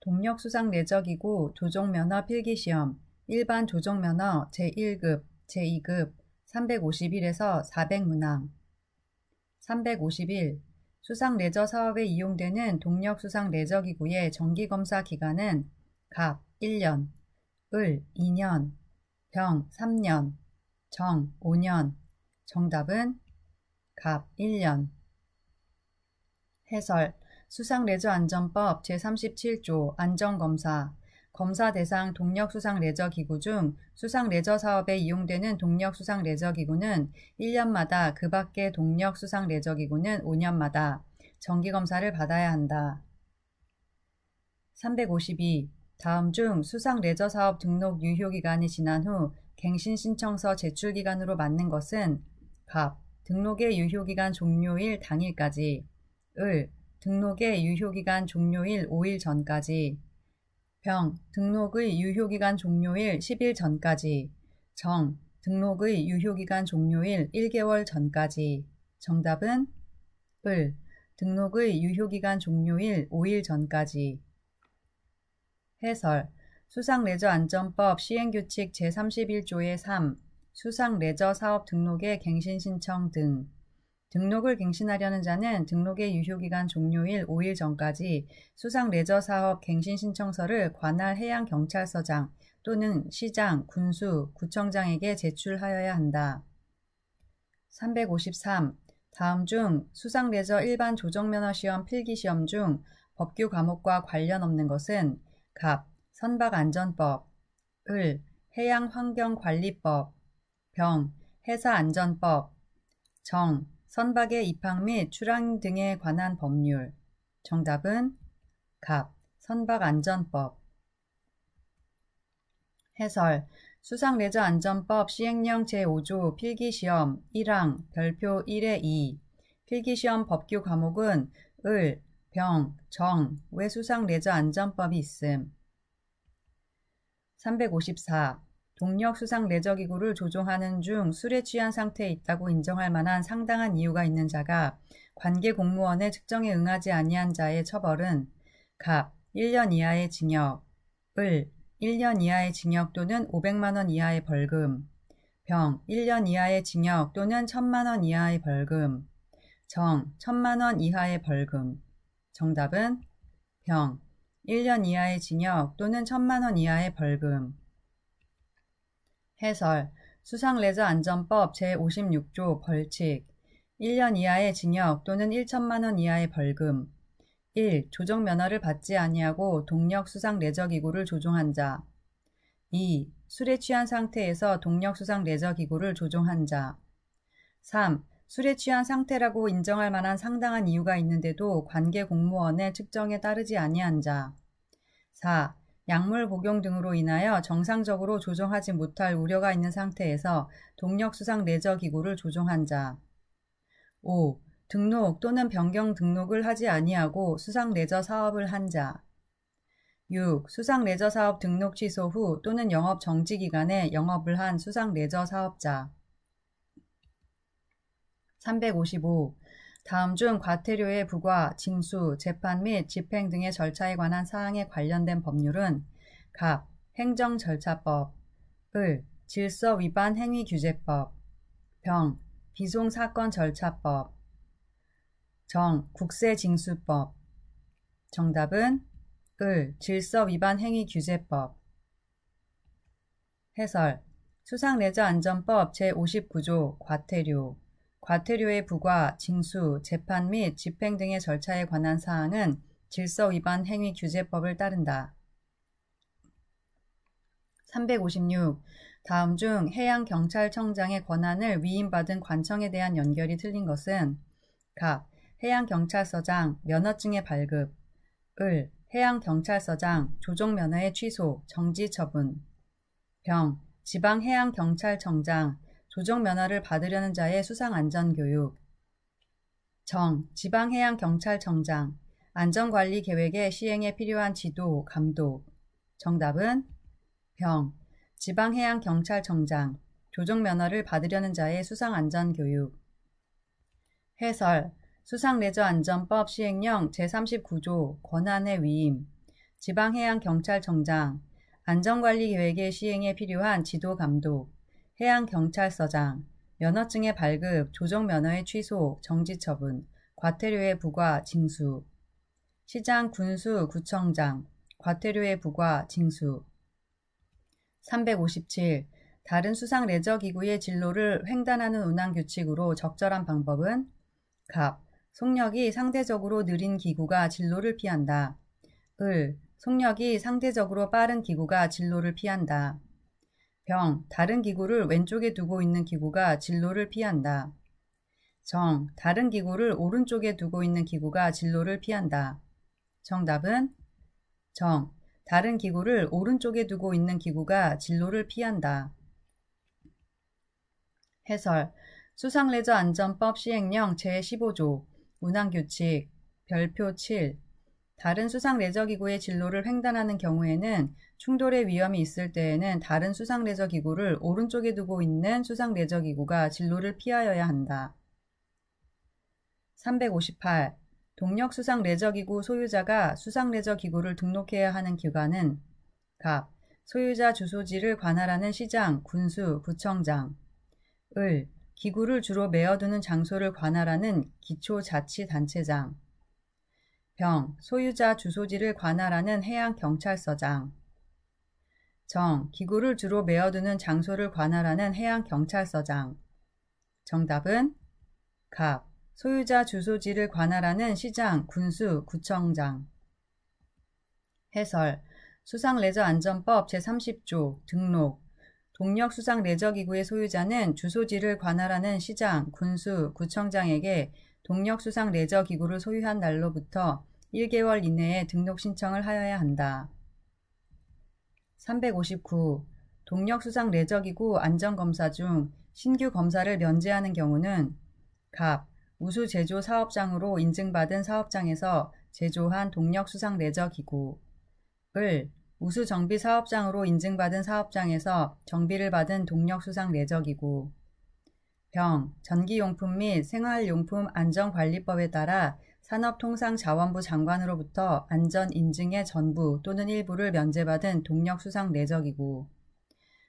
동력수상내적이고 조종면허 필기시험 일반 조종면허 제1급, 제2급 351에서 400문항 351. 수상레저 사업에 이용되는 동력수상레저기구의 정기검사 기간은 갑 1년, 을 2년, 병 3년, 정 5년. 정답은 갑 1년. 해설. 수상레저안전법 제37조 안전검사. 검사 대상 동력수상레저기구 중 수상레저사업에 이용되는 동력수상레저기구는 1년마다 그 밖의 동력수상레저기구는 5년마다 정기검사를 받아야 한다. 352. 다음 중 수상레저사업 등록 유효기간이 지난 후 갱신신청서 제출기간으로 맞는 것은 갑. 등록의 유효기간 종료일 당일까지, 을. 등록의 유효기간 종료일 5일 전까지, 병. 등록의 유효기간 종료일 10일 전까지, 정. 등록의 유효기간 종료일 1개월 전까지. 정답은 을. 등록의 유효기간 종료일 5일 전까지. 해설. 수상레저안전법 시행규칙 제31조의 3. 수상레저 사업 등록의 갱신신청 등. 등록을 갱신하려는 자는 등록의 유효기간 종료일 5일 전까지 수상레저사업 갱신신청서를 관할 해양경찰서장 또는 시장, 군수, 구청장에게 제출하여야 한다. 353. 다음 중 수상레저 일반 조종면허시험 필기시험 중 법규 과목과 관련 없는 것은 갑. 선박안전법, 을. 해양환경관리법, 병. 해사안전법, 정. 선박의 입항 및 출항 등에 관한 법률. 정답은 갑. 선박안전법. 해설. 수상레저안전법 시행령 제5조 필기시험 1항 별표 1의 2. 필기시험 법규 과목은 을, 병, 정 외 수상레저안전법이 있음. 354. 동력수상레저기구를 조종하는 중 술에 취한 상태에 있다고 인정할 만한 상당한 이유가 있는 자가 관계 공무원의 측정에 응하지 아니한 자의 처벌은 갑. 1년 이하의 징역, 을. 1년 이하의 징역 또는 500만원 이하의 벌금, 병. 1년 이하의 징역 또는 1000만원 이하의 벌금, 정. 1000만원 이하의 벌금. 정답은 병. 1년 이하의 징역 또는 1000만원 이하의 벌금. 해설. 수상레저안전법 제56조 벌칙 1년 이하의 징역 또는 1천만원 이하의 벌금. 1. 조종면허를 받지 아니하고 동력수상레저기구를 조종한 자. 2. 술에 취한 상태에서 동력수상레저기구를 조종한 자. 3. 술에 취한 상태라고 인정할 만한 상당한 이유가 있는데도 관계 공무원의 측정에 따르지 아니한 자. 4. 약물 복용 등으로 인하여 정상적으로 조종하지 못할 우려가 있는 상태에서 동력수상레저기구를 조종한 자. 5. 등록 또는 변경 등록을 하지 아니하고 수상레저 사업을 한 자. 6. 수상레저 사업 등록 취소 후 또는 영업 정지 기간에 영업을 한 수상레저 사업자. 355. 다음 중 과태료의 부과, 징수, 재판 및 집행 등의 절차에 관한 사항에 관련된 법률은 갑. 행정절차법, 을. 질서위반행위규제법, 병. 비송사건절차법, 정. 국세징수법. 정답은 을. 질서위반행위규제법. 해설. 수상레저안전법 제59조 과태료. 과태료의 부과, 징수, 재판 및 집행 등의 절차에 관한 사항은 질서위반행위규제법을 따른다. 356. 다음 중 해양경찰청장의 권한을 위임받은 관청에 대한 연결이 틀린 것은 갑. 해양경찰서장 면허증의 발급, 을. 해양경찰서장 조종면허의 취소, 정지 처분, 병. 지방해양경찰청장 조종면허를 받으려는 자의 수상안전교육, 정. 지방해양경찰청장 안전관리 계획의 시행에 필요한 지도, 감독. 정답은 병. 지방해양경찰청장 조종면허를 받으려는 자의 수상안전교육. 해설. 수상레저안전법 시행령 제39조 권한의 위임. 지방해양경찰청장, 안전관리계획의 시행에 필요한 지도감독, 해양경찰서장, 면허증의 발급, 조정면허의 취소, 정지처분, 과태료의 부과, 징수, 시장, 군수, 구청장, 과태료의 부과, 징수. 357. 다른 수상 레저기구의 진로를 횡단하는 운항규칙으로 적절한 방법은 갑. 속력이 상대적으로 느린 기구가 진로를 피한다. 을. 속력이 상대적으로 빠른 기구가 진로를 피한다. 병. 다른 기구를 왼쪽에 두고 있는 기구가 진로를 피한다. 정. 다른 기구를 오른쪽에 두고 있는 기구가 진로를 피한다. 정답은 정. 다른 기구를 오른쪽에 두고 있는 기구가 진로를 피한다. 해설. 수상레저안전법 시행령 제15조 운항규칙 별표 7. 다른 수상레저기구의 진로를 횡단하는 경우에는 충돌의 위험이 있을 때에는 다른 수상레저기구를 오른쪽에 두고 있는 수상레저기구가 진로를 피하여야 한다. 358. 동력수상레저기구 소유자가 수상레저기구를 등록해야 하는 기관은 갑. 소유자 주소지를 관할하는 시장, 군수, 구청장. 을. 기구를 주로 메어두는 장소를 관할하는 기초자치단체장. 병. 소유자 주소지를 관할하는 해양경찰서장. 정. 기구를 주로 메어두는 장소를 관할하는 해양경찰서장. 정답은 갑. 소유자 주소지를 관할하는 시장, 군수, 구청장. 해설. 수상레저안전법 제30조 등록. 동력수상레저기구의 소유자는 주소지를 관할하는 시장, 군수, 구청장에게 동력수상레저기구를 소유한 날로부터 1개월 이내에 등록 신청을 하여야 한다. 359. 동력수상레저기구 안전검사 중 신규 검사를 면제하는 경우는 갑. 우수 제조 사업장으로 인증받은 사업장에서 제조한 동력수상레저기구. 을. 우수 정비 사업장으로 인증받은 사업장에서 정비를 받은 동력수상레저기구. 병. 전기용품 및 생활용품 안전관리법에 따라 산업통상자원부 장관으로부터 안전인증의 전부 또는 일부를 면제받은 동력수상레저기구.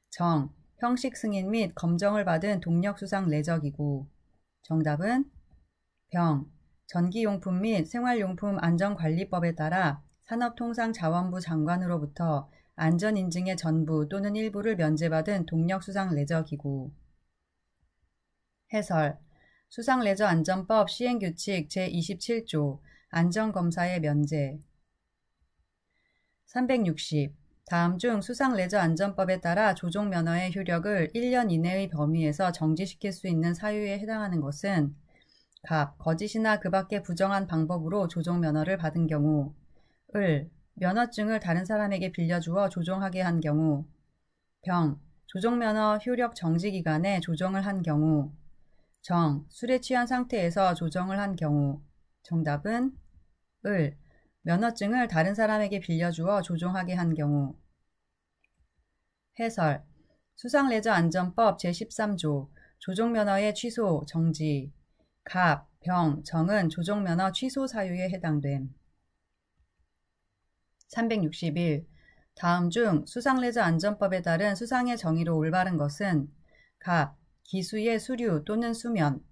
정. 형식 승인 및 검정을 받은 동력수상레저기구. 정답은 병. 전기용품 및 생활용품 안전관리법에 따라 산업통상자원부 장관으로부터 안전인증의 전부 또는 일부를 면제받은 동력수상레저기구. 해설. 수상레저안전법 시행규칙 제27조 안전검사의 면제. 360. 다음 중 수상레저안전법에 따라 조종면허의 효력을 1년 이내의 범위에서 정지시킬 수 있는 사유에 해당하는 것은 갑. 거짓이나 그 밖의 부정한 방법으로 조종면허를 받은 경우. 을. 면허증을 다른 사람에게 빌려주어 조종하게 한 경우. 병. 조종면허 효력 정지 기간에 조종을 한 경우. 정. 술에 취한 상태에서 조종을 한 경우. 정답은 을. 면허증을 다른 사람에게 빌려주어 조종하게 한 경우. 해설. 수상레저안전법 제13조 조종면허의 취소, 정지. 갑, 병, 정은 조종면허 취소 사유에 해당됨. 361. 다음 중 수상레저안전법에 따른 수상의 정의로 올바른 것은 갑. 기수의 수류 또는 수면.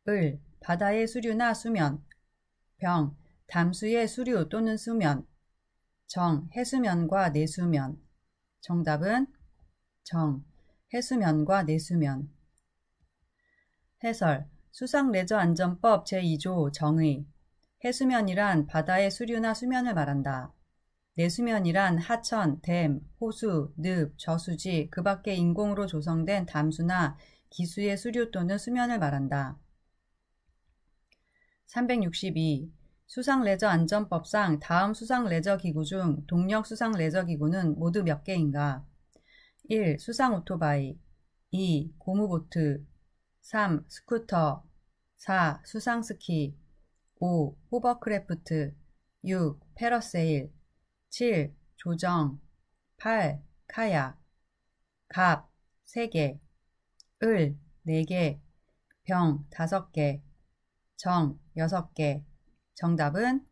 을. 바다의 수류나 수면. 병. 담수의 수류 또는 수면. 정. 해수면과 내수면. 정답은 정. 해수면과 내수면. 해설. 수상레저안전법 제2조 정의. 해수면이란 바다의 수류나 수면을 말한다. 내수면이란 하천, 댐, 호수, 늪, 저수지, 그 밖에 인공으로 조성된 담수나 기수의 수류 또는 수면을 말한다. 362. 수상레저안전법상 다음 수상레저기구 중 동력수상레저기구는 모두 몇 개인가? 1. 수상오토바이 2. 고무보트 3. 스쿠터 4. 수상스키 5. 호버크래프트 6. 패러세일 7. 조정 8. 카약 갑 3개 을 4개 병 5개 정 6개 정답은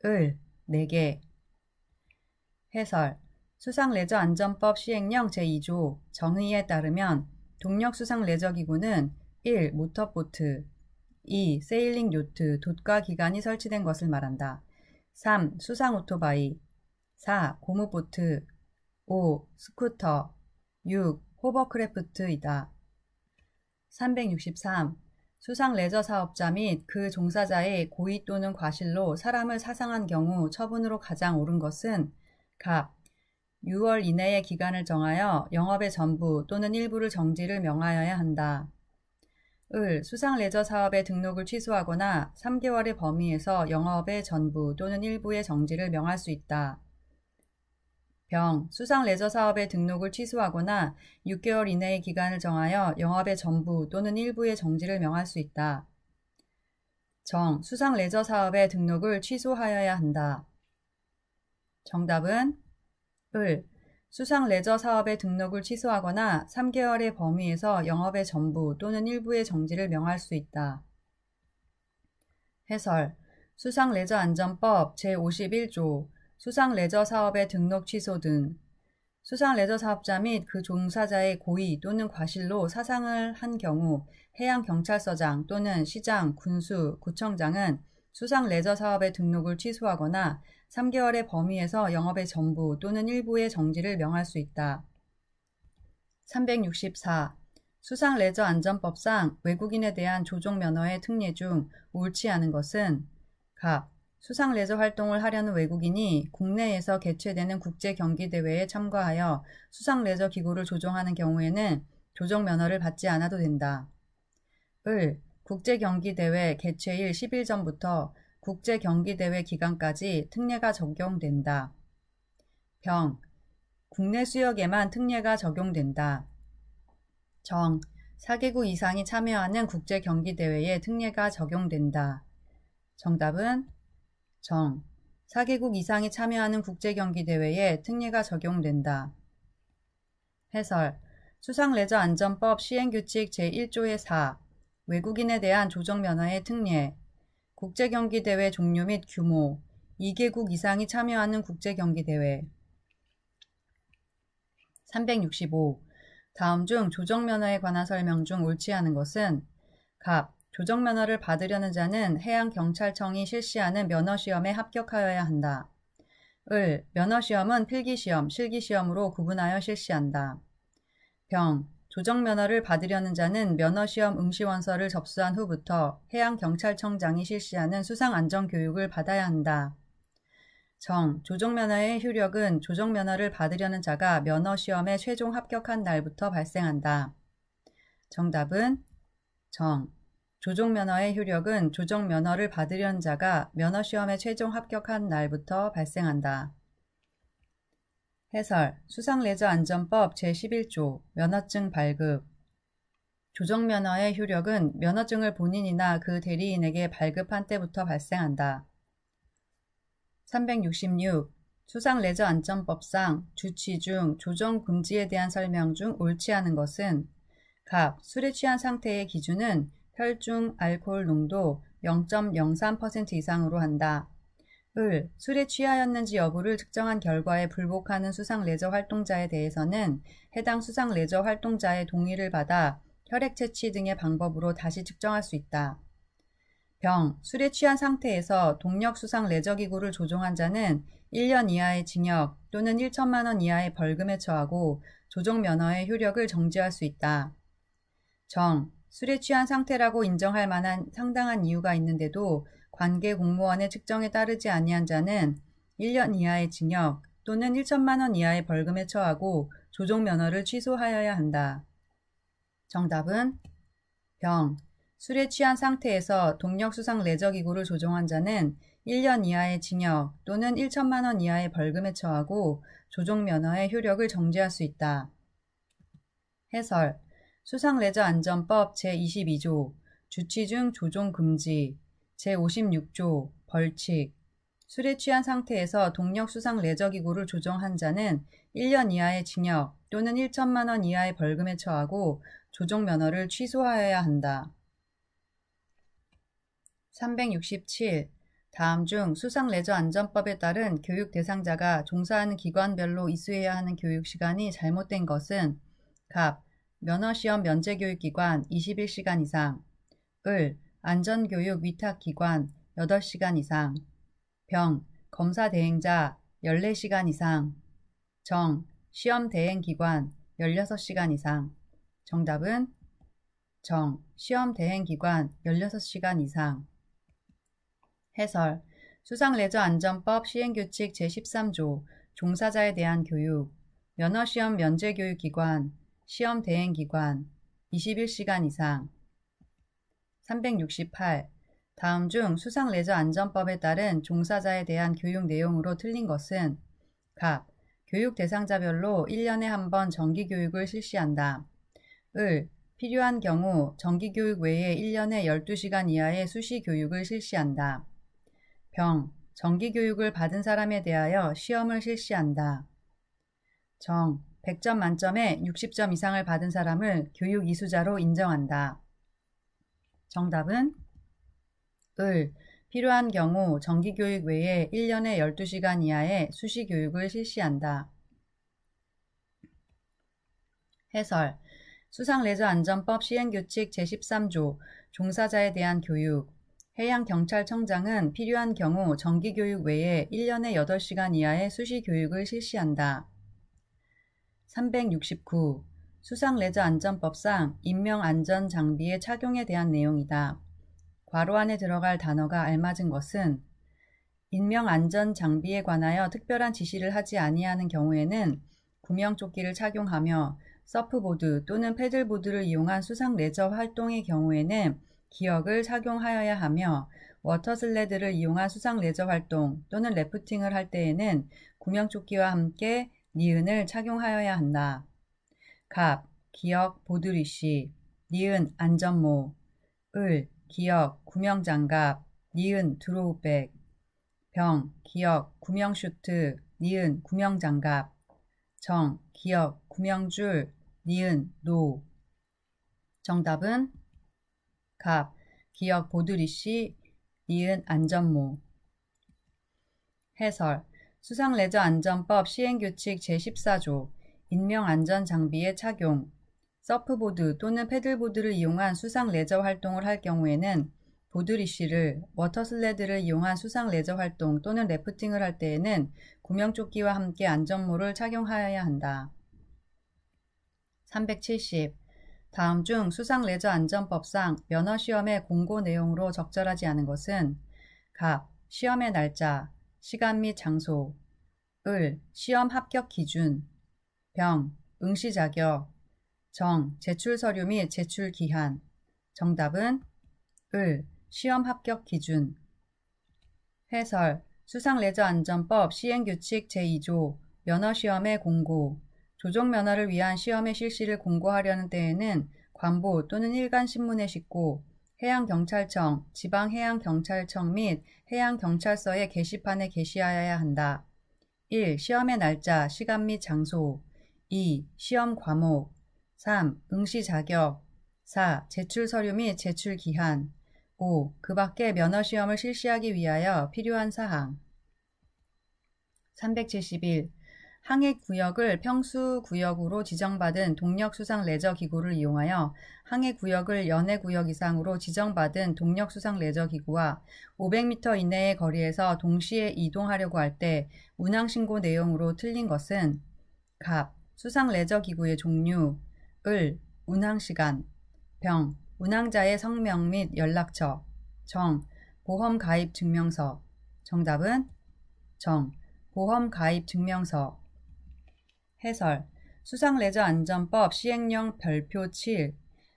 을 4개 해설 수상레저안전법 시행령 제2조 정의에 따르면 동력수상레저기구는 1. 모터보트 2. 세일링 요트, 돛과 기관이 설치된 것을 말한다. 3. 수상오토바이 4. 고무보트 5. 스쿠터 6. 호버크래프트이다. 363. 수상레저 사업자 및 그 종사자의 고의 또는 과실로 사람을 사상한 경우 처분으로 가장 옳은 것은 갑. 6월 이내의 기간을 정하여 영업의 전부 또는 일부를 정지를 명하여야 한다. 을. 수상레저 사업의 등록을 취소하거나 3개월의 범위에서 영업의 전부 또는 일부의 정지를 명할 수 있다. 병. 수상레저 사업의 등록을 취소하거나 6개월 이내의 기간을 정하여 영업의 전부 또는 일부의 정지를 명할 수 있다. 정. 수상레저 사업의 등록을 취소하여야 한다. 정답은 을. 수상레저 사업의 등록을 취소하거나 3개월의 범위에서 영업의 전부 또는 일부의 정지를 명할 수 있다. 해설 수상레저안전법 제51조 수상레저 사업의 등록 취소 등 수상레저 사업자 및 그 종사자의 고의 또는 과실로 사상을 한 경우 해양경찰서장 또는 시장, 군수, 구청장은 수상레저 사업의 등록을 취소하거나 3개월의 범위에서 영업의 전부 또는 일부의 정지를 명할 수 있다. 364. 수상레저안전법상 외국인에 대한 조종면허의 특례 중 옳지 않은 것은 갑. 수상레저 활동을 하려는 외국인이 국내에서 개최되는 국제경기대회에 참가하여 수상레저 기구를 조종하는 경우에는 조종면허를 받지 않아도 된다. 을. 국제경기대회 개최일 10일 전부터 국제경기대회 기간까지 특례가 적용된다. 병. 국내 수역에만 특례가 적용된다. 정. 4개국 이상이 참여하는 국제경기대회에 특례가 적용된다. 정답은 정. 4개국 이상이 참여하는 국제경기대회에 특례가 적용된다. 해설 수상레저안전법 시행규칙 제1조의 4 외국인에 대한 조종면허의 특례 국제경기대회 종류 및 규모 2개국 이상이 참여하는 국제경기대회 365. 다음 중 조종면허에 관한 설명 중 옳지 않은 것은 갑. 조종면허를 받으려는 자는 해양경찰청이 실시하는 면허시험에 합격하여야 한다. 을. 면허시험은 필기시험, 실기시험으로 구분하여 실시한다. 병. 조종면허를 받으려는 자는 면허시험 응시원서를 접수한 후부터 해양경찰청장이 실시하는 수상안전교육을 받아야 한다. 정. 조종면허의 효력은 조종면허를 받으려는 자가 면허시험에 최종 합격한 날부터 발생한다. 정답은 정. 조종면허의 효력은 조종면허를 받으려는 자가 면허시험에 최종 합격한 날부터 발생한다. 해설 수상레저안전법 제11조 면허증 발급 조종면허의 효력은 면허증을 본인이나 그 대리인에게 발급한 때부터 발생한다. 366. 수상레저안전법상 주치 중 조종 금지에 대한 설명 중 옳지 않은 것은 갑. 술에 취한 상태의 기준은 혈중 알코올 농도 0.03% 이상으로 한다. 을. 술에 취하였는지 여부를 측정한 결과에 불복하는 수상레저 활동자에 대해서는 해당 수상레저 활동자의 동의를 받아 혈액 채취 등의 방법으로 다시 측정할 수 있다. 병. 술에 취한 상태에서 동력 수상 레저기구를 조종한 자는 1년 이하의 징역 또는 1천만 원 이하의 벌금에 처하고 조종면허의 효력을 정지할 수 있다. 정. 술에 취한 상태라고 인정할 만한 상당한 이유가 있는데도 관계 공무원의 측정에 따르지 아니한 자는 1년 이하의 징역 또는 1천만 원 이하의 벌금에 처하고 조종면허를 취소하여야 한다. 정답은 병. 술에 취한 상태에서 동력수상 레저기구를 조종한 자는 1년 이하의 징역 또는 1천만 원 이하의 벌금에 처하고 조종면허의 효력을 정지할 수 있다. 해설 수상레저안전법 제22조 주치 중 조종 금지 제56조 벌칙 술에 취한 상태에서 동력수상 레저기구를 조종한 자는 1년 이하의 징역 또는 1천만 원 이하의 벌금에 처하고 조종면허를 취소하여야 한다. 367. 다음 중 수상레저안전법에 따른 교육 대상자가 종사하는 기관별로 이수해야 하는 교육시간이 잘못된 것은 갑. 면허시험 면제교육기관 21시간 이상 을. 안전교육 위탁기관 8시간 이상 병. 검사대행자 14시간 이상 정. 시험대행기관 16시간 이상 정답은 정. 시험대행기관 16시간 이상 해설 수상레저안전법 시행규칙 제13조 종사자에 대한 교육 면허시험 면제교육기관 시험대행기관 21시간 이상 368. 다음 중 수상레저안전법에 따른 종사자에 대한 교육 내용으로 틀린 것은 갑. 교육 대상자별로 1년에 한 번 정기교육을 실시한다. 을. 필요한 경우 정기교육 외에 1년에 12시간 이하의 수시교육을 실시한다. 병. 정기교육을 받은 사람에 대하여 시험을 실시한다. 정. 100점 만점에 60점 이상을 받은 사람을 교육 이수자로 인정한다. 정답은 을. 필요한 경우 정기교육 외에 1년에 12시간 이하의 수시교육을 실시한다. 해설 수상레저안전법 시행규칙 제13조 종사자에 대한 교육 해양경찰청장은 필요한 경우 정기교육 외에 1년에 8시간 이하의 수시교육을 실시한다. 369. 수상레저안전법상 인명안전장비의 착용에 대한 내용이다. 괄호 안에 들어갈 단어가 알맞은 것은 인명안전장비에 관하여 특별한 지시를 하지 아니하는 경우에는 구명조끼를 착용하며 서프보드 또는 패들보드를 이용한 수상레저 활동의 경우에는 기역을 착용하여야 하며 워터슬레드를 이용한 수상레저 활동 또는 래프팅을 할 때에는 구명조끼와 함께 니은을 착용하여야 한다. 갑. 기역 보드리시 니은 안전모 을. 기역 구명장갑 니은 드로우백 병. 기역 구명슈트 니은 구명장갑 정. 기역 구명줄 니은 노 정답은 갑. 기역 보드리시 니은 안전모 해설 수상레저안전법 시행규칙 제14조 인명안전장비의 착용 서프보드 또는 패들보드를 이용한 수상레저 활동을 할 경우에는 보드리시를 워터슬레드를 이용한 수상레저 활동 또는 래프팅을 할 때에는 구명조끼와 함께 안전모를 착용하여야 한다. 370. 다음 중 수상레저안전법상 면허시험의 공고 내용으로 적절하지 않은 것은 갑. 시험의 날짜, 시간 및 장소 을. 시험 합격 기준 병. 응시 자격 정. 제출 서류 및 제출 기한 정답은 을. 시험 합격 기준 해설 수상레저안전법 시행규칙 제2조 면허시험의 공고 조종면허를 위한 시험의 실시를 공고하려는 때에는 관보 또는 일간신문에 싣고 해양경찰청, 지방해양경찰청 및 해양경찰서의 게시판에 게시하여야 한다. 1. 시험의 날짜, 시간 및 장소 2. 시험 과목 3. 응시 자격 4. 제출 서류 및 제출 기한 5. 그 밖에 면허시험을 실시하기 위하여 필요한 사항 371. 항해구역을 평수구역으로 지정받은 동력수상레저기구를 이용하여 항해구역을 연해구역 이상으로 지정받은 동력수상레저기구와 500m 이내의 거리에서 동시에 이동하려고 할 때 운항신고 내용으로 틀린 것은 갑. 수상레저기구의 종류 을. 운항시간 병. 운항자의 성명 및 연락처 정. 보험가입증명서 정답은 정. 보험가입증명서 해설 수상레저안전법 시행령 별표 7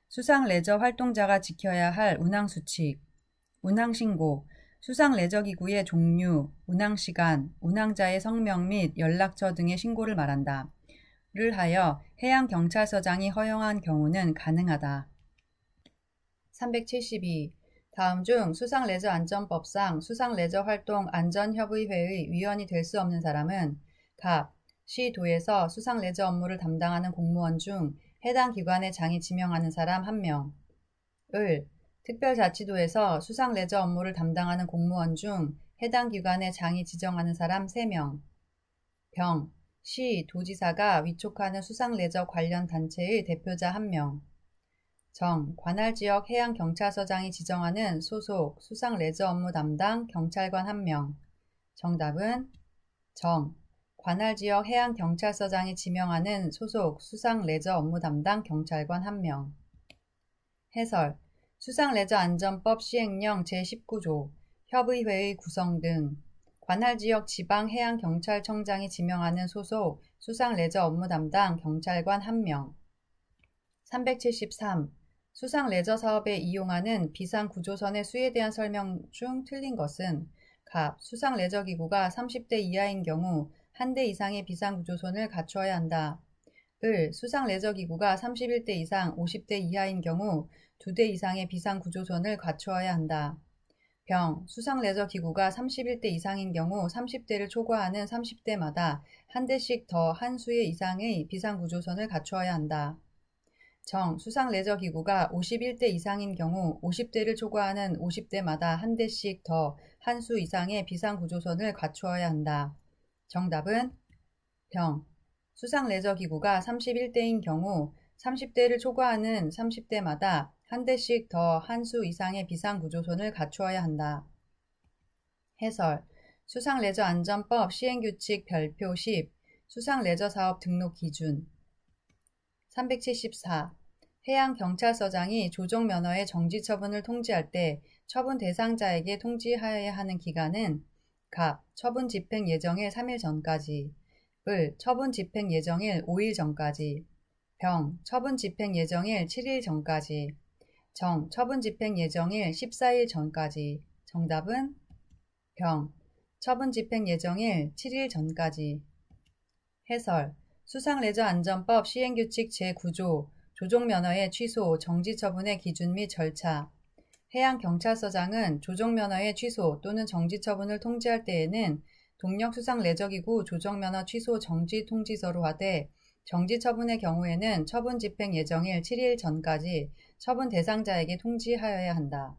수상레저 활동자가 지켜야 할 운항수칙 운항신고 수상레저기구의 종류, 운항시간, 운항자의 성명 및 연락처 등의 신고를 말한다. 를 하여 해양경찰서장이 허용한 경우는 가능하다. 372. 다음 중 수상레저안전법상 수상레저활동 안전협의회의 위원이 될 수 없는 사람은 갑. 시도에서 수상레저 업무를 담당하는 공무원 중 해당 기관의 장이 지명하는 사람 1명 을. 특별자치도에서 수상레저 업무를 담당하는 공무원 중 해당 기관의 장이 지정하는 사람 3명. 병, 시, 도지사가 위촉하는 수상레저 관련 단체의 대표자 1명. 정, 관할지역 해양경찰서장이 지정하는 소속 수상레저 업무 담당 경찰관 1명. 정답은 정, 관할지역 해양경찰서장이 지명하는 소속 수상레저 업무 담당 경찰관 1명. 해설, 수상레저안전법 시행령 제19조, 협의회의 구성 등 관할지역 지방해양경찰청장이 지명하는 소속 수상레저 업무 담당 경찰관 1명. 373. 수상레저 사업에 이용하는 비상구조선의 수에 대한 설명 중 틀린 것은 갑, 수상레저기구가 30대 이하인 경우 1대 이상의 비상구조선을 갖추어야 한다. 을, 수상레저기구가 31대 이상 50대 이하인 경우 2대 이상의 비상구조선을 갖추어야 한다. 병, 수상레저기구가 31대 이상인 경우 30대를 초과하는 30대마다 1대씩 더 한 수의 이상의 비상구조선을 갖추어야 한다. 정, 수상레저기구가 51대 이상인 경우 50대를 초과하는 50대마다 1대씩 더 한 수 이상의 비상구조선을 갖추어야 한다. 정답은 병, 수상레저기구가 31대인 경우 30대를 초과하는 30대마다 1대씩 더 한 수 이상의 비상구조선을 갖추어야 한다. 해설, 수상레저안전법 시행규칙 별표 10, 수상레저사업 등록 기준. 374. 해양경찰서장이 조종면허의 정지처분을 통지할 때 처분 대상자에게 통지하여야 하는 기간은 갑, 처분 집행 예정일 3일 전까지, 을, 처분 집행 예정일 5일 전까지, 병, 처분 집행 예정일 7일 전까지, 정, 처분 집행 예정일 14일 전까지. 정답은 병, 처분 집행 예정일 7일 전까지. 해설, 수상레저안전법 시행규칙 제9조, 조종면허의 취소, 정지처분의 기준 및 절차. 해양경찰서장은 조종면허의 취소 또는 정지처분을 통지할 때에는 동력수상레저기구 조종면허 취소 정지 통지서로 하되 정지처분의 경우에는 처분 집행 예정일 7일 전까지 처분 대상자에게 통지하여야 한다.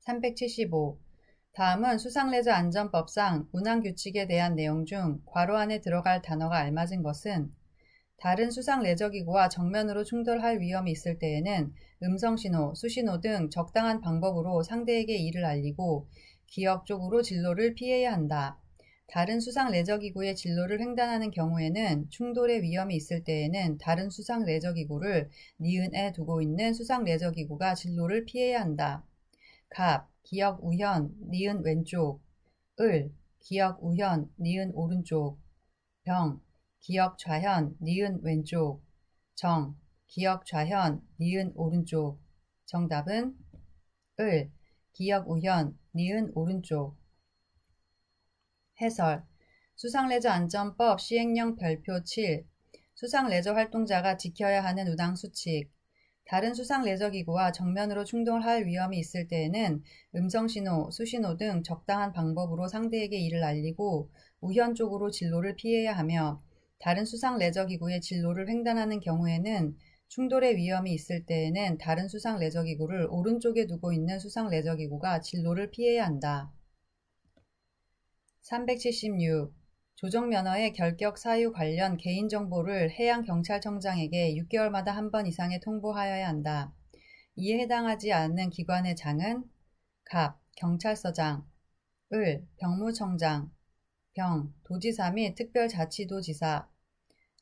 375. 다음은 수상레저안전법상 운항규칙에 대한 내용 중 괄호 안에 들어갈 단어가 알맞은 것은 다른 수상레저기구와 정면으로 충돌할 위험이 있을 때에는 음성신호, 수신호 등 적당한 방법으로 상대에게 이를 알리고 기역쪽으로 진로를 피해야 한다. 다른 수상레저기구의 진로를 횡단하는 경우에는 충돌의 위험이 있을 때에는 다른 수상레저기구를 니은에 두고 있는 수상레저기구가 진로를 피해야 한다. 갑, 기역 우현, 니은 왼쪽. 을, 기역 우현, 니은 오른쪽. 병, 기역 좌현, 니은 왼쪽. 정, 기역 좌현, 니은 오른쪽. 정답은 을, 기역 우현, 니은 오른쪽. 해설, 수상레저안전법 시행령 별표 7, 수상레저 활동자가 지켜야 하는 운항수칙. 다른 수상레저기구와 정면으로 충돌할 위험이 있을 때에는 음성신호, 수신호 등 적당한 방법으로 상대에게 이를 알리고 우현 쪽으로 진로를 피해야 하며 다른 수상레저기구의 진로를 횡단하는 경우에는 충돌의 위험이 있을 때에는 다른 수상레저기구를 오른쪽에 두고 있는 수상레저기구가 진로를 피해야 한다. 376. 조종면허의 결격 사유 관련 개인정보를 해양경찰청장에게 6개월마다 한 번 이상의 통보하여야 한다. 이에 해당하지 않는 기관의 장은 갑, 경찰서장, 을, 병무청장, 병, 도지사 및 특별자치도지사,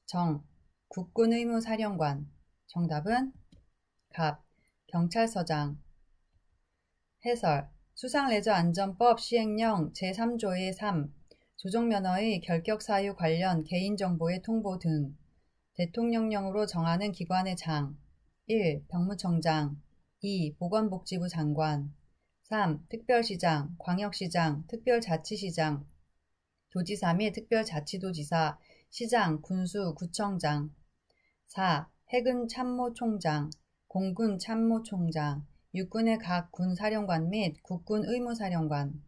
정, 국군의무사령관. 정답은 갑, 경찰서장. 해설, 수상레저안전법 시행령 제3조의 3, 조종면허의 결격사유 관련 개인정보의 통보 등 대통령령으로 정하는 기관의 장 1. 병무청장 2. 보건복지부 장관 3. 특별시장, 광역시장, 특별자치시장, 도지사 및 특별자치도지사, 시장, 군수, 구청장 4. 해군 참모총장, 공군 참모총장, 육군의 각 군사령관 및 국군 의무사령관.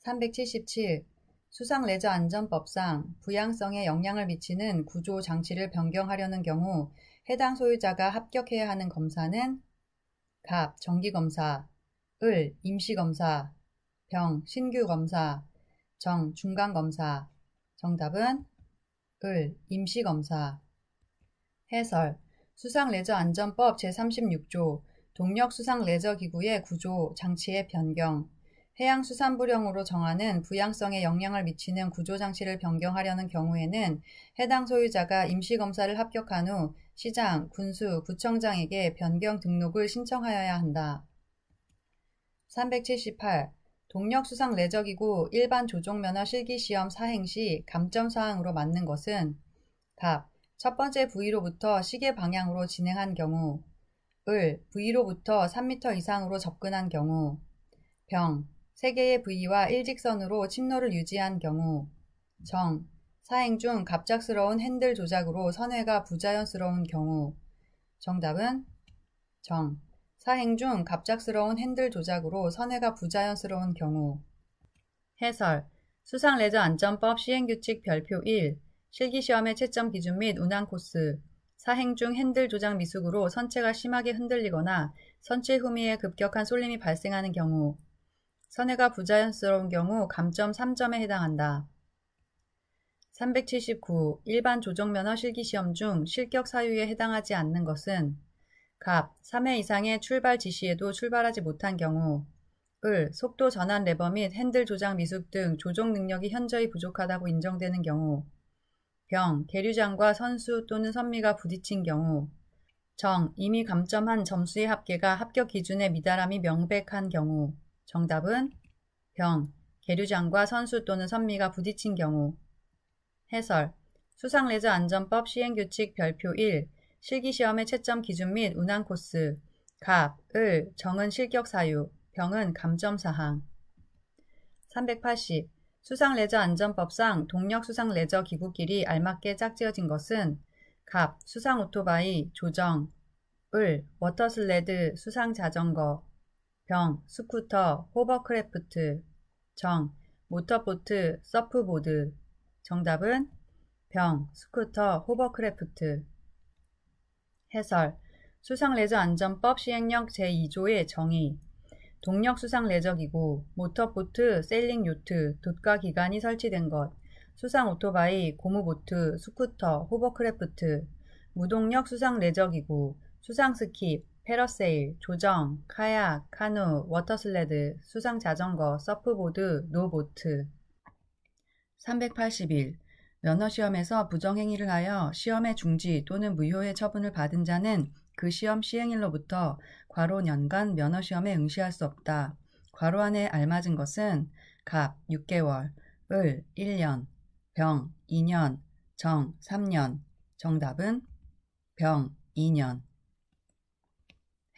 377. 수상레저안전법상 부양성에 영향을 미치는 구조 장치를 변경하려는 경우 해당 소유자가 합격해야 하는 검사는 갑, 정기검사, 을, 임시검사, 병, 신규검사, 정, 중간검사. 정답은 을, 임시검사. 해설. 수상레저안전법 제36조 동력수상레저기구의 구조, 장치의 변경. 해양수산부령으로 정하는 부양성에 영향을 미치는 구조장치를 변경하려는 경우에는 해당 소유자가 임시검사를 합격한 후 시장, 군수, 구청장에게 변경 등록을 신청하여야 한다. 378. 동력수상레저기구 일반 조종면허 실기시험 사행 시 감점사항으로 맞는 것은 답. 첫 번째 부위로부터 시계 방향으로 진행한 경우, 을, 부위로부터 3m 이상으로 접근한 경우, 병, 세 개의 부위와 일직선으로 침노를 유지한 경우, 정, 사행 중 갑작스러운 핸들 조작으로 선회가 부자연스러운 경우. 정답은 정, 사행 중 갑작스러운 핸들 조작으로 선회가 부자연스러운 경우. 해설. 수상레저안전법 시행규칙 별표 1. 실기시험의 채점 기준 및 운항 코스. 사행 중 핸들 조작 미숙으로 선체가 심하게 흔들리거나 선체 후미에 급격한 쏠림이 발생하는 경우. 선회가 부자연스러운 경우 감점 3점에 해당한다. 379. 일반 조종면허 실기시험 중 실격 사유에 해당하지 않는 것은 갑. 3회 이상의 출발 지시에도 출발하지 못한 경우, 을, 속도 전환 레버 및 핸들 조작 미숙 등 조종 능력이 현저히 부족하다고 인정되는 경우, 병, 계류장과 선수 또는 선미가 부딪힌 경우, 정, 이미 감점한 점수의 합계가 합격 기준에 미달함이 명백한 경우. 정답은 병, 계류장과 선수 또는 선미가 부딪힌 경우. 해설. 수상레저안전법 시행규칙 별표 1. 실기시험의 채점 기준 및 운항 코스. 갑, 을, 정은 실격 사유, 병은 감점 사항. 380. 수상레저안전법상 동력수상레저기구끼리 알맞게 짝지어진 것은 갑, 수상오토바이, 조정, 을, 워터슬레드, 수상자전거, 병, 스쿠터, 호버크래프트, 정, 모터보트, 서프보드. 정답은 병, 스쿠터, 호버크래프트. 해설. 수상레저안전법 시행령 제2조의 정의. 동력수상레저기구, 모터보트, 세일링 요트, 돛과 기관이 설치된 것, 수상오토바이, 고무보트, 스쿠터, 호버크래프트, 무동력 수상레저기구, 수상스킵, 패러세일, 조정, 카약, 카누, 워터슬레드, 수상자전거, 서프보드, 노보트. 381. 면허시험에서 부정행위를 하여 시험의 중지 또는 무효의 처분을 받은 자는 그 시험 시행일로부터 괄호 년간 면허시험에 응시할 수 없다. 괄호 안에 알맞은 것은 갑 6개월, 을 1년, 병 2년, 정 3년. 정답은 병 2년.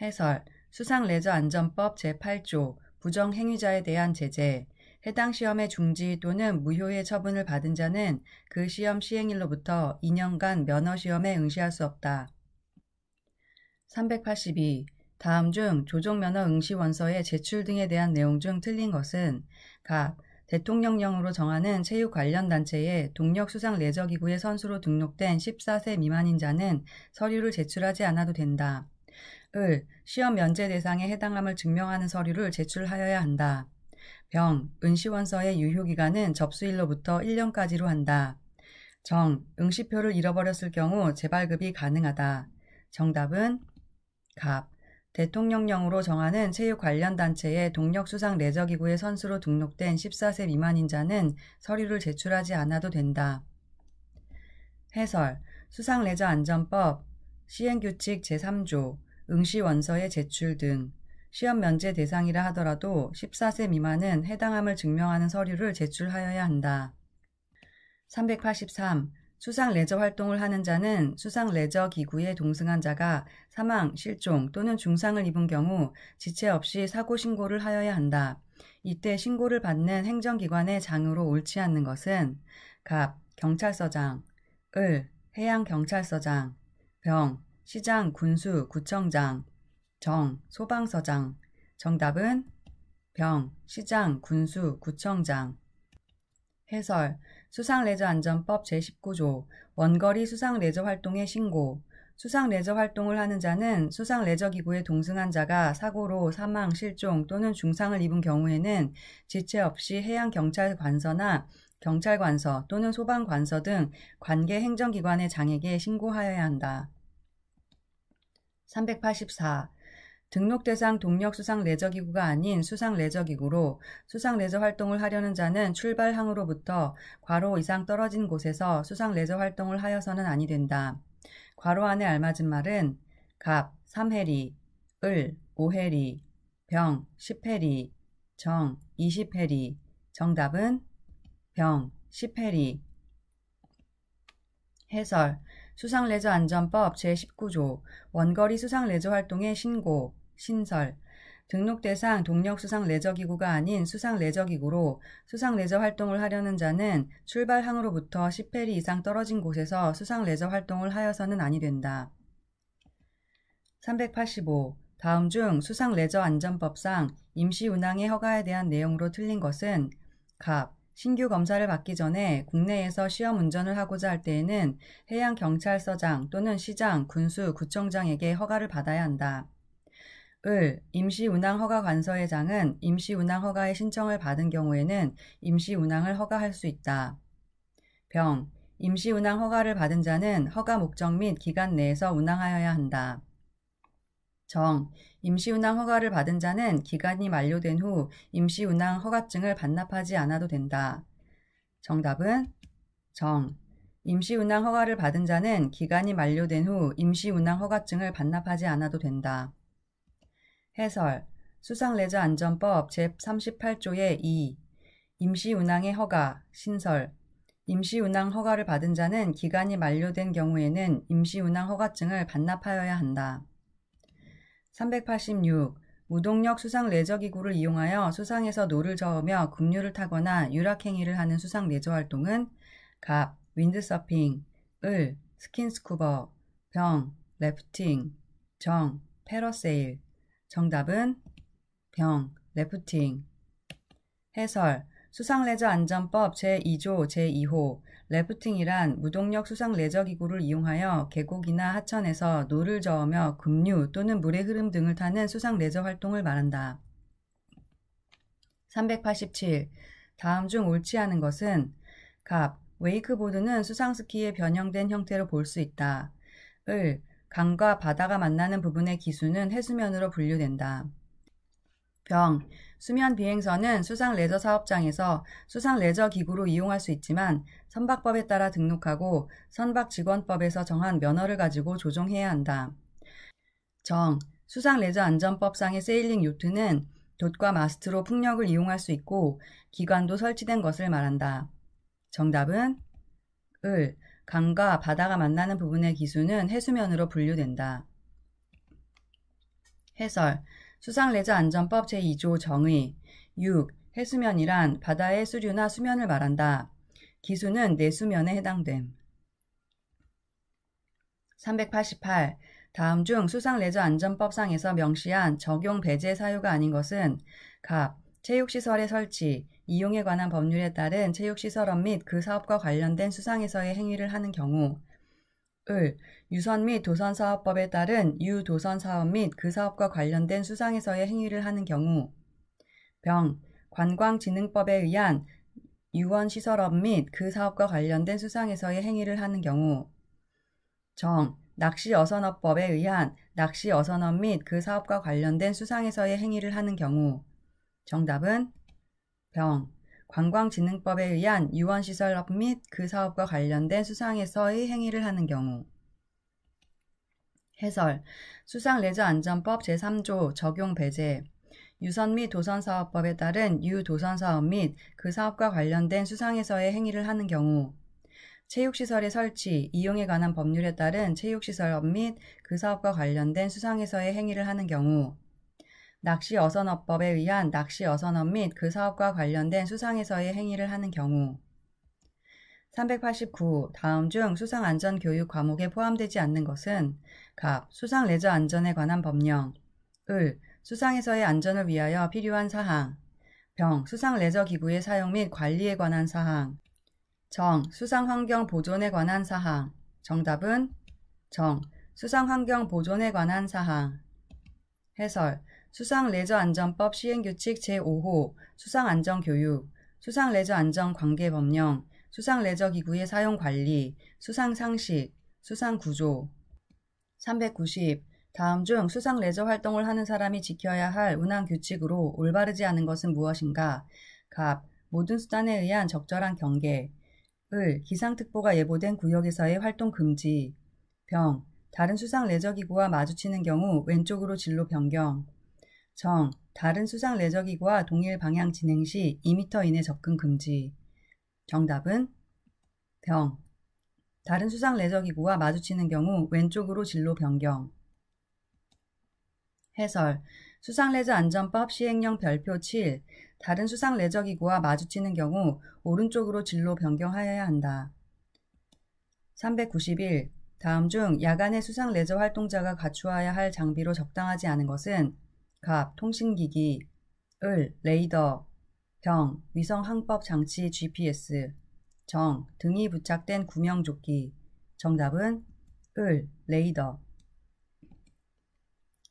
해설. 수상레저안전법 제8조 부정행위자에 대한 제재. 해당 시험의 중지 또는 무효의 처분을 받은 자는 그 시험 시행일로부터 2년간 면허시험에 응시할 수 없다. 382. 다음 중 조종면허 응시원서의 제출 등에 대한 내용 중 틀린 것은 갑. 대통령령으로 정하는 체육 관련 단체에 동력수상레저기구의 선수로 등록된 14세 미만인 자는 서류를 제출하지 않아도 된다. 을. 시험 면제 대상에 해당함을 증명하는 서류를 제출하여야 한다. 병. 응시원서의 유효기간은 접수일로부터 1년까지로 한다. 정. 응시표를 잃어버렸을 경우 재발급이 가능하다. 정답은 갑. 대통령령으로 정하는 체육 관련 단체의 동력수상레저기구의 선수로 등록된 14세 미만인 자는 서류를 제출하지 않아도 된다. 해설. 수상레저안전법 시행규칙 제3조 응시원서의 제출 등. 시험 면제 대상이라 하더라도 14세 미만은 해당함을 증명하는 서류를 제출하여야 한다. 383. 수상레저 활동을 하는 자는 수상레저기구에 동승한 자가 사망, 실종 또는 중상을 입은 경우 지체 없이 사고 신고를 하여야 한다. 이때 신고를 받는 행정기관의 장으로 옳지 않는 것은 갑. 경찰서장, 을. 해양경찰서장, 병. 시장, 군수, 구청장, 정. 소방서장. 정답은 병. 시장, 군수, 구청장. 해설. 수상레저안전법 제19조 원거리 수상레저 활동의 신고. 수상 레저 활동을 하는 자는 수상 레저 기구에 동승한 자가 사고로 사망, 실종 또는 중상을 입은 경우에는 지체 없이 해양경찰관서나 경찰관서 또는 소방관서 등 관계 행정기관의 장에게 신고하여야 한다. 384. 등록 대상 동력 수상 레저기구가 아닌 수상 레저기구로 수상 레저 활동을 하려는 자는 출발항으로부터 괄호 이상 떨어진 곳에서 수상 레저 활동을 하여서는 아니 된다. 괄호 안에 알맞은 말은 갑 3해리, 을 5해리, 병 10해리, 정 20해리. 정답은 병 10해리. 해설 수상레저안전법 제19조 원거리 수상레저 활동의 신고, 신설 등록 대상 동력 수상 레저기구가 아닌 수상 레저기구로 수상 레저 활동을 하려는 자는 출발항으로부터 10해리 이상 떨어진 곳에서 수상 레저 활동을 하여서는 아니 된다. 385. 다음 중 수상 레저 안전법상 임시 운항의 허가에 대한 내용으로 틀린 것은 갑. 신규 검사를 받기 전에 국내에서 시험 운전을 하고자 할 때에는 해양경찰서장 또는 시장, 군수, 구청장에게 허가를 받아야 한다. 을. 임시운항허가관서의 장은 임시운항허가의 신청을 받은 경우에는 임시운항을 허가할 수 있다. 병. 임시운항허가를 받은 자는 허가 목적 및 기간 내에서 운항하여야 한다. 정. 임시운항 허가를 받은 자는 기간이 만료된 후 임시운항 허가증을 반납하지 않아도 된다. 정답은 정. 임시운항 허가를 받은 자는 기간이 만료된 후 임시운항 허가증을 반납하지 않아도 된다. 해설 수상레저안전법 제38조의 2. 임시운항의 허가, 신설 임시운항 허가를 받은 자는 기간이 만료된 경우에는 임시운항 허가증을 반납하여야 한다. 386. 무동력 수상 레저기구를 이용하여 수상에서 노를 저으며 급류를 타거나 유락행위를 하는 수상 레저 활동은 갑. 윈드서핑, 을. 스킨스쿠버, 병. 래프팅, 정. 패러세일. 정답은 병. 래프팅. 해설 수상레저안전법 제2조 제2호 래프팅이란 무동력 수상 레저기구를 이용하여 계곡이나 하천에서 노를 저으며 급류 또는 물의 흐름 등을 타는 수상 레저 활동을 말한다. 387. 다음 중 옳지 않은 것은 갑. 웨이크보드는 수상스키의 변형된 형태로 볼 수 있다. 을. 강과 바다가 만나는 부분의 기수는 해수면으로 분류된다. 병. 수면 비행선은 수상 레저 사업장에서 수상 레저 기구로 이용할 수 있지만 선박법에 따라 등록하고 선박직원법에서 정한 면허를 가지고 조종해야 한다. 정. 수상 레저 안전법상의 세일링 요트는 돛과 마스트로 풍력을 이용할 수 있고 기관도 설치된 것을 말한다. 정답은 을. 강과 바다가 만나는 부분의 기수는 해수면으로 분류된다. 해설 수상레저안전법 제2조 정의 6. 해수면이란 바다의 수류나 수면을 말한다. 기수는 내수면에 해당됨. 388. 다음 중 수상레저안전법상에서 명시한 적용 배제 사유가 아닌 것은 갑. 체육시설의 설치, 이용에 관한 법률에 따른 체육시설업 및 그 사업과 관련된 수상에서의 행위를 하는 경우 을. 유선 및 도선사업법에 따른 유도선사업 및 그 사업과 관련된 수상에서의 행위를 하는 경우 병. 관광진흥법에 의한 유원시설업 및 그 사업과 관련된 수상에서의 행위를 하는 경우 정. 낚시어선업법에 의한 낚시어선업 및 그 사업과 관련된 수상에서의 행위를 하는 경우 정답은 병. 관광진흥법에 의한 유원시설업 및 그 사업과 관련된 수상에서의 행위를 하는 경우. 해설 수상레저안전법 제3조 적용 배제 유선 및 도선사업법에 따른 유도선사업 및 그 사업과 관련된 수상에서의 행위를 하는 경우 체육시설의 설치, 이용에 관한 법률에 따른 체육시설업 및 그 사업과 관련된 수상에서의 행위를 하는 경우 낚시어선업법에 의한 낚시어선업 및 그 사업과 관련된 수상에서의 행위를 하는 경우 389. 다음 중 수상안전교육 과목에 포함되지 않는 것은 갑. 수상레저안전에 관한 법령 을. 수상에서의 안전을 위하여 필요한 사항 병. 수상레저기구의 사용 및 관리에 관한 사항 정. 수상환경 보존에 관한 사항 정답은 정. 수상환경 보존에 관한 사항. 해설. 수상레저안전법 시행규칙 제5호 수상안전교육, 수상레저안전관계법령, 수상레저기구의 사용관리, 수상상식, 수상구조. 390. 다음 중 수상레저 활동을 하는 사람이 지켜야 할 운항규칙으로 올바르지 않은 것은 무엇인가? 갑. 모든 수단에 의한 적절한 경계. 을. 기상특보가 예보된 구역에서의 활동 금지. 병. 다른 수상 레저기구와 마주치는 경우 왼쪽으로 진로 변경. 정. 다른 수상 레저기구와 동일 방향 진행 시 2m 이내 접근 금지. 정답은 병. 다른 수상 레저기구와 마주치는 경우 왼쪽으로 진로 변경. 해설. 수상레저안전법 시행령 별표 7. 다른 수상 레저기구와 마주치는 경우 오른쪽으로 진로 변경하여야 한다. 391. 다음 중 야간에 수상 레저 활동자가 갖추어야 할 장비로 적당하지 않은 것은 갑. 통신기기, 을. 레이더, 병. 위성항법 장치 GPS, 정. 등이 부착된 구명조끼. 정답은 을. 레이더.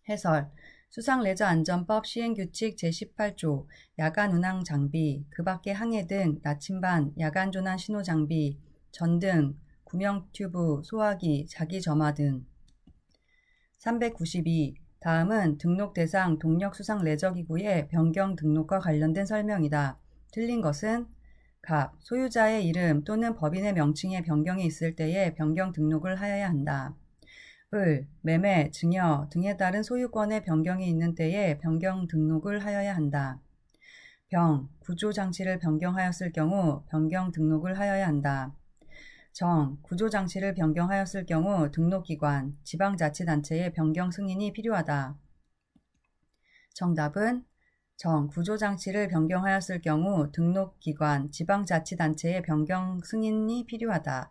해설. 수상레저안전법 시행규칙 제18조 야간 운항 장비, 그 밖의 항해 등 나침반, 야간 조난 신호 장비, 전등, 구명 튜브, 소화기, 자기점화 등. 392. 다음은 등록 대상 동력 수상 레저기구의 변경 등록과 관련된 설명이다. 틀린 것은 갑. 소유자의 이름 또는 법인의 명칭의 변경이 있을 때에 변경 등록을 하여야 한다. 을. 매매, 증여 등에 따른 소유권의 변경이 있는 때에 변경 등록을 하여야 한다. 병. 구조장치를 변경하였을 경우 변경 등록을 하여야 한다. 정. 구조장치를 변경하였을 경우 등록기관, 지방자치단체의 변경 승인이 필요하다. 정답은 정. 구조장치를 변경하였을 경우 등록기관, 지방자치단체의 변경 승인이 필요하다.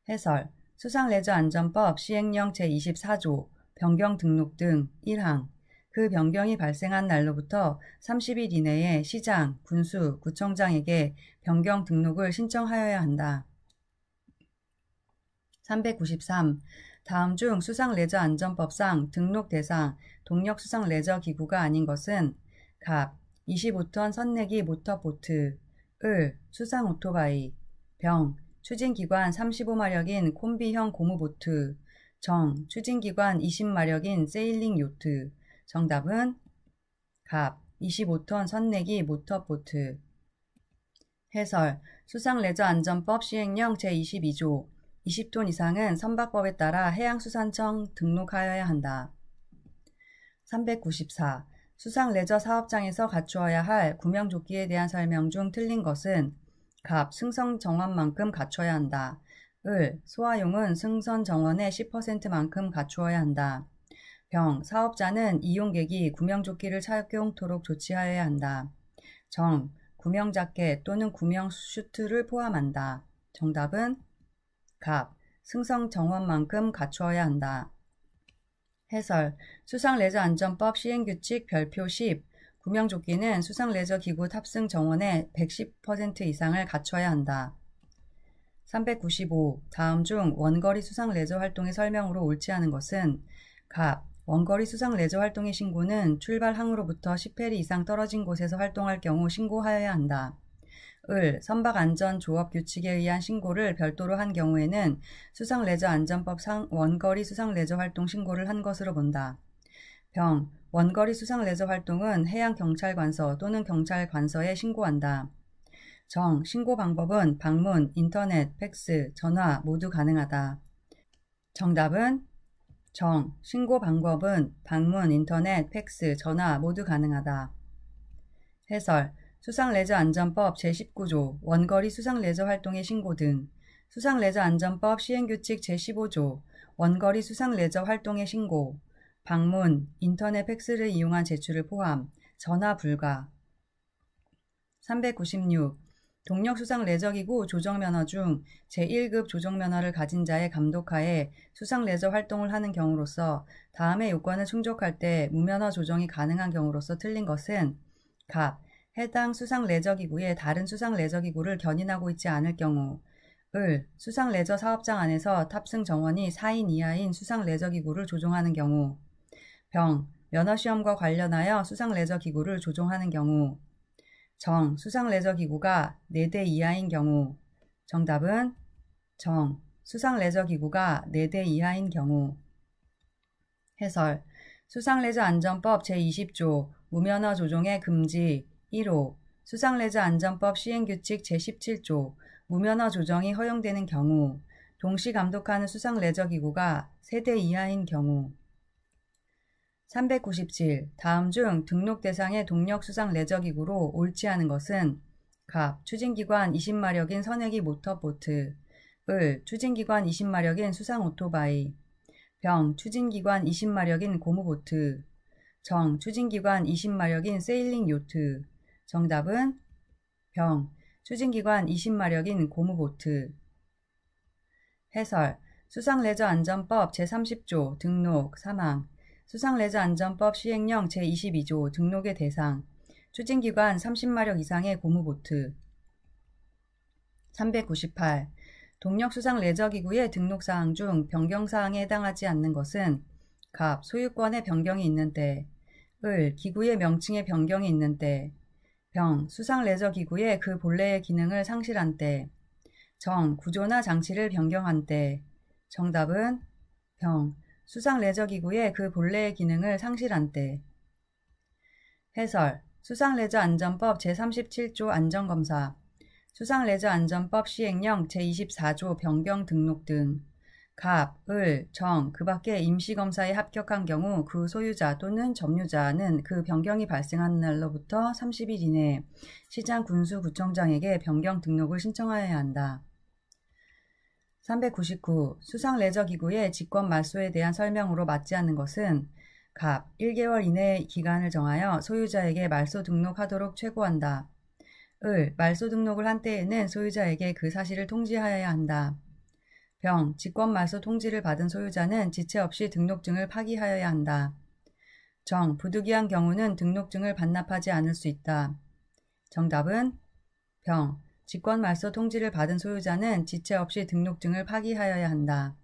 해설. 수상레저안전법 시행령 제24조 변경 등록 등 1항. 그 변경이 발생한 날로부터 30일 이내에 시장, 군수, 구청장에게 변경 등록을 신청하여야 한다. 393. 다음 중 수상레저안전법상 등록 대상 동력수상레저기구가 아닌 것은 갑. 25톤 선내기 모터보트, 을. 수상오토바이, 병. 추진기관 35마력인 콤비형 고무보트, 정. 추진기관 20마력인 세일링 요트. 정답은 갑. 25톤 선내기 모터보트. 해설. 수상레저안전법 시행령 제22조 20톤 이상은 선박법에 따라 해양수산청 등록하여야 한다. 394. 수상레저 사업장에서 갖추어야 할 구명조끼에 대한 설명 중 틀린 것은 갑. 승선 정원만큼 갖춰야 한다. 을. 소화용은 승선 정원의 10%만큼 갖추어야 한다. 병. 사업자는 이용객이 구명조끼를 착용토록 조치하여야 한다. 정. 구명자켓 또는 구명슈트를 포함한다. 정답은 갑. 승선 정원만큼 갖추어야 한다. 해설. 수상레저안전법 시행규칙 별표 10. 구명조끼는 수상레저기구 탑승 정원의 110% 이상을 갖춰야 한다. 395. 다음 중 원거리 수상레저 활동의 설명으로 옳지 않은 것은 갑. 원거리 수상레저 활동의 신고는 출발 항으로부터 10해리 이상 떨어진 곳에서 활동할 경우 신고하여야 한다. 을. 선박안전조업규칙에 의한 신고를 별도로 한 경우에는 수상레저안전법상 원거리 수상레저 활동 신고를 한 것으로 본다. 병. 원거리 수상레저 활동은 해양경찰관서 또는 경찰관서에 신고한다. 정. 신고 방법은 방문, 인터넷, 팩스, 전화 모두 가능하다. 정답은 정. 신고 방법은 방문, 인터넷, 팩스, 전화 모두 가능하다. 해설. 수상레저안전법 제19조 원거리 수상레저 활동의 신고 등. 수상레저안전법 시행규칙 제15조 원거리 수상레저 활동의 신고. 방문, 인터넷 팩스를 이용한 제출을 포함. 전화 불가. 396. 동력수상레저기구 조정면허 중 제1급 조정면허를 가진 자의 감독하에 수상레저 활동을 하는 경우로서 다음의 요건을 충족할 때 무면허 조정이 가능한 경우로서 틀린 것은 갑. 해당 수상레저기구에 다른 수상레저기구를 견인하고 있지 않을 경우. 을, 수상 레저 사업장 안에서 탑승 정원이 4인 이하인 수상 레저 기구를 조종하는 경우. 병, 면허시험과 관련하여 수상 레저 기구를 조종하는 경우. 정, 수상 레저 기구가 4대 이하인 경우. 정답은 정, 수상 레저 기구가 4대 이하인 경우. 해설, 수상 레저 안전법 제20조 무면허 조종의 금지 1호, 수상 레저 안전법 시행규칙 제17조 무면허 조정이 허용되는 경우, 동시 감독하는 수상 레저 기구가 3대 이하인 경우. 397. 다음 중 등록 대상의 동력 수상 레저 기구로 옳지 않은 것은 갑, 추진기관 20마력인 선행기 모터보트. 을, 추진기관 20마력인 수상 오토바이. 병, 추진기관 20마력인 고무보트. 정, 추진기관 20마력인 세일링 요트. 정답은 병, 추진기관 20마력인 고무보트. 해설, 수상레저안전법 제30조 등록, 사망, 수상레저안전법 시행령 제22조 등록의 대상, 추진기관 30마력 이상의 고무보트. 398. 동력수상레저기구의 등록사항 중 변경사항에 해당하지 않는 것은 갑, 소유권의 변경이 있는 때, 을, 기구의 명칭의 변경이 있는 때, 병, 수상레저기구의 그 본래의 기능을 상실한 때, 정, 구조나 장치를 변경한 때. 정답은 병, 수상레저기구의 그 본래의 기능을 상실한 때. 해설, 수상레저안전법 제37조 안전검사, 수상레저안전법 시행령 제24조 변경 등록 등, 갑, 을, 정, 그 밖의 임시검사에 합격한 경우 그 소유자 또는 점유자는 그 변경이 발생하는 날로부터 30일 이내에 시장 군수구청장에게 변경 등록을 신청하여야 한다. 399. 수상레저기구의 직권 말소에 대한 설명으로 맞지 않는 것은 갑, 1개월 이내의 기간을 정하여 소유자에게 말소 등록하도록 최고한다. 을, 말소 등록을 한 때에는 소유자에게 그 사실을 통지하여야 한다. 병, 직권 말소 통지를 받은 소유자는 지체 없이 등록증을 파기하여야 한다. 정, 부득이한 경우는 등록증을 반납하지 않을 수 있다. 정답은 병, 직권 말소 통지를 받은 소유자는 지체 없이 등록증을 파기하여야 한다.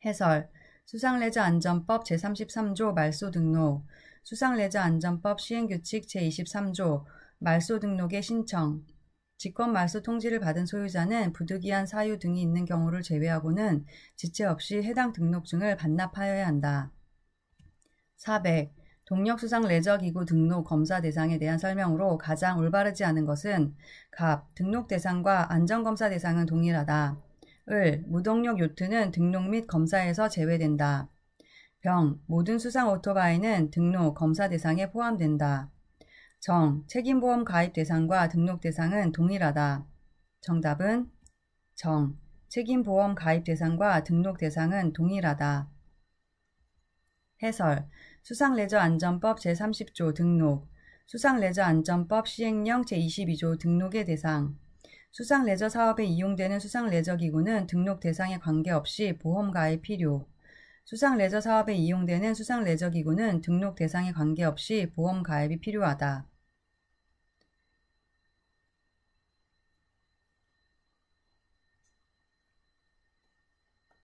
해설, 수상레저안전법 제33조 말소 등록, 수상레저안전법 시행규칙 제23조 말소 등록의 신청, 직권 말소 통지를 받은 소유자는 부득이한 사유 등이 있는 경우를 제외하고는 지체 없이 해당 등록증을 반납하여야 한다. 400. 동력수상레저기구 등록 검사 대상에 대한 설명으로 가장 올바르지 않은 것은 갑, 등록 대상과 안전검사 대상은 동일하다. 을, 무동력 요트는 등록 및 검사에서 제외된다. 병, 모든 수상 오토바이는 등록, 검사 대상에 포함된다. 정, 책임보험 가입 대상과 등록 대상은 동일하다. 정답은 정, 책임보험 가입 대상과 등록 대상은 동일하다. 해설, 수상레저안전법 제30조 등록, 수상레저안전법 시행령 제22조 등록의 대상, 수상레저 사업에 이용되는 수상레저기구는 등록 대상에 관계없이 보험 가입 필요, 수상레저 사업에 이용되는 수상레저기구는 등록 대상에 관계없이 보험 가입이 필요하다.